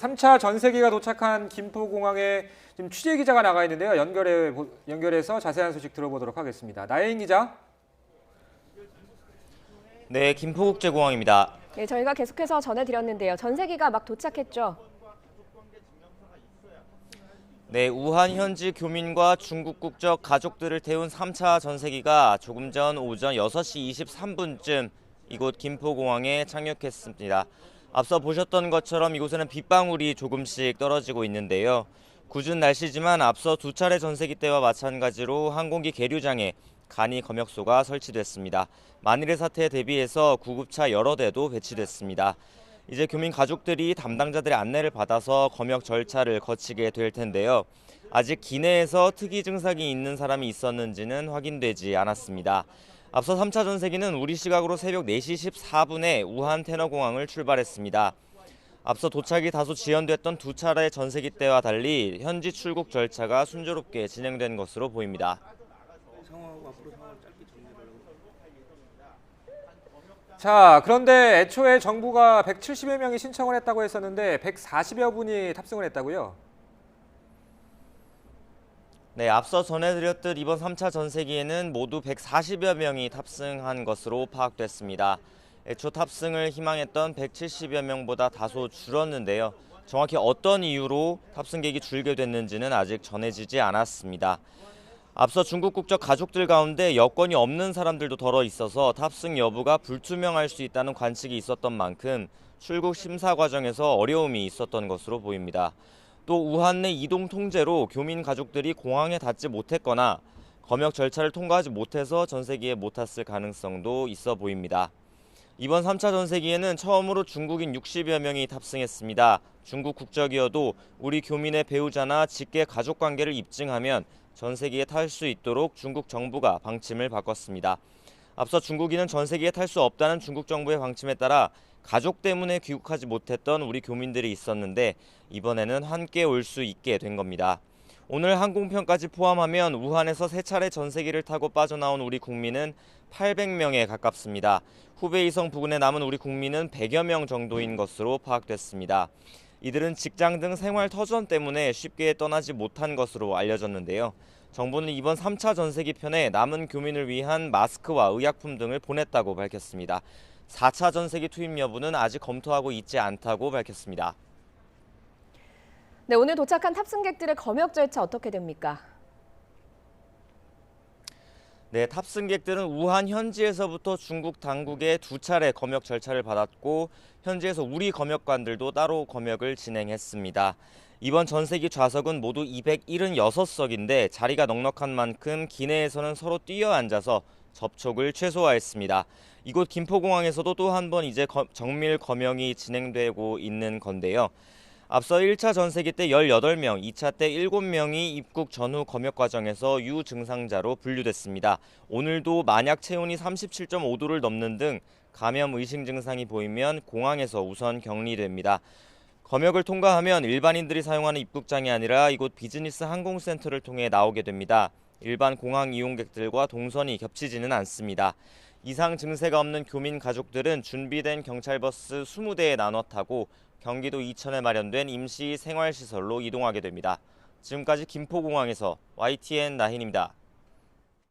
3차 전세기가 도착한 김포공항에 지금 취재 기자가 나가 있는데요. 연결해서 자세한 소식 들어보도록 하겠습니다. 나혜인 기자. 네, 김포국제공항입니다. 네, 저희가 계속해서 전해드렸는데요. 전세기가 막 도착했죠. 네, 우한 현지 교민과 중국 국적 가족들을 태운 3차 전세기가 조금 전 오전 6시 23분쯤 이곳 김포공항에 착륙했습니다. 앞서 보셨던 것처럼 이곳에는 빗방울이 조금씩 떨어지고 있는데요. 궂은 날씨지만 앞서 두 차례 전세기 때와 마찬가지로 항공기 계류장에 간이 검역소가 설치됐습니다. 만일의 사태에 대비해서 구급차 여러 대도 배치됐습니다. 이제 교민 가족들이 담당자들의 안내를 받아서 검역 절차를 거치게 될 텐데요. 아직 기내에서 특이 증상이 있는 사람이 있었는지는 확인되지 않았습니다. 앞서 3차 전세기는 우리 시각으로 새벽 4시 14분에 우한 테너공항을 출발했습니다. 앞서 도착이 다소 지연됐던 두 차례 전세기 때와 달리 현지 출국 절차가 순조롭게 진행된 것으로 보입니다. 자, 그런데 애초에 정부가 170여 명이 신청을 했다고 했었는데 140여 분이 탑승을 했다고요? 네, 앞서 전해드렸듯 이번 3차 전세기에는 모두 140여 명이 탑승한 것으로 파악됐습니다. 애초 탑승을 희망했던 170여 명보다 다소 줄었는데요. 정확히 어떤 이유로 탑승객이 줄게 됐는지는 아직 전해지지 않았습니다. 앞서 중국 국적 가족들 가운데 여권이 없는 사람들도 덜어 있어서 탑승 여부가 불투명할 수 있다는 관측이 있었던 만큼 출국 심사 과정에서 어려움이 있었던 것으로 보입니다. 또 우한 내 이동 통제로 교민 가족들이 공항에 닿지 못했거나 검역 절차를 통과하지 못해서 전세기에 못 탔을 가능성도 있어 보입니다. 이번 3차 전세기에는 처음으로 중국인 60여 명이 탑승했습니다. 중국 국적이어도 우리 교민의 배우자나 직계 가족 관계를 입증하면 전세기에 탈 수 있도록 중국 정부가 방침을 바꿨습니다. 앞서 중국인은 전세기에 탈 수 없다는 중국 정부의 방침에 따라 가족 때문에 귀국하지 못했던 우리 교민들이 있었는데 이번에는 함께 올 수 있게 된 겁니다. 오늘 항공편까지 포함하면 우한에서 세 차례 전세기를 타고 빠져나온 우리 국민은 800명에 가깝습니다. 후베이성 부근에 남은 우리 국민은 100여 명 정도인 것으로 파악됐습니다. 이들은 직장 등 생활 터전 때문에 쉽게 떠나지 못한 것으로 알려졌는데요. 정부는 이번 3차 전세기 편에 남은 교민을 위한 마스크와 의약품 등을 보냈다고 밝혔습니다. 4차 전세기 투입 여부는 아직 검토하고 있지 않다고 밝혔습니다. 네, 오늘 도착한 탑승객들의 검역 절차 어떻게 됩니까? 네, 탑승객들은 우한 현지에서부터 중국 당국의 두 차례 검역 절차를 받았고 현지에서 우리 검역관들도 따로 검역을 진행했습니다. 이번 전세기 좌석은 모두 276석인데 자리가 넉넉한 만큼 기내에서는 서로 뛰어 앉아서 접촉을 최소화했습니다. 이곳 김포공항에서도 또 한 번 이제 정밀 검역이 진행되고 있는 건데요. 앞서 1차 전세기 때 18명, 2차 때 7명이 입국 전후 검역 과정에서 유증상자로 분류됐습니다. 오늘도 만약 체온이 37.5도를 넘는 등 감염 의심 증상이 보이면 공항에서 우선 격리됩니다. 검역을 통과하면 일반인들이 사용하는 입국장이 아니라 이곳 비즈니스 항공센터를 통해 나오게 됩니다. 일반 공항 이용객들과 동선이 겹치지는 않습니다. 이상 증세가 없는 교민 가족들은 준비된 경찰버스 20대에 나눠 타고 경기도 이천에 마련된 임시 생활시설로 이동하게 됩니다. 지금까지 김포공항에서 YTN 나힌입니다.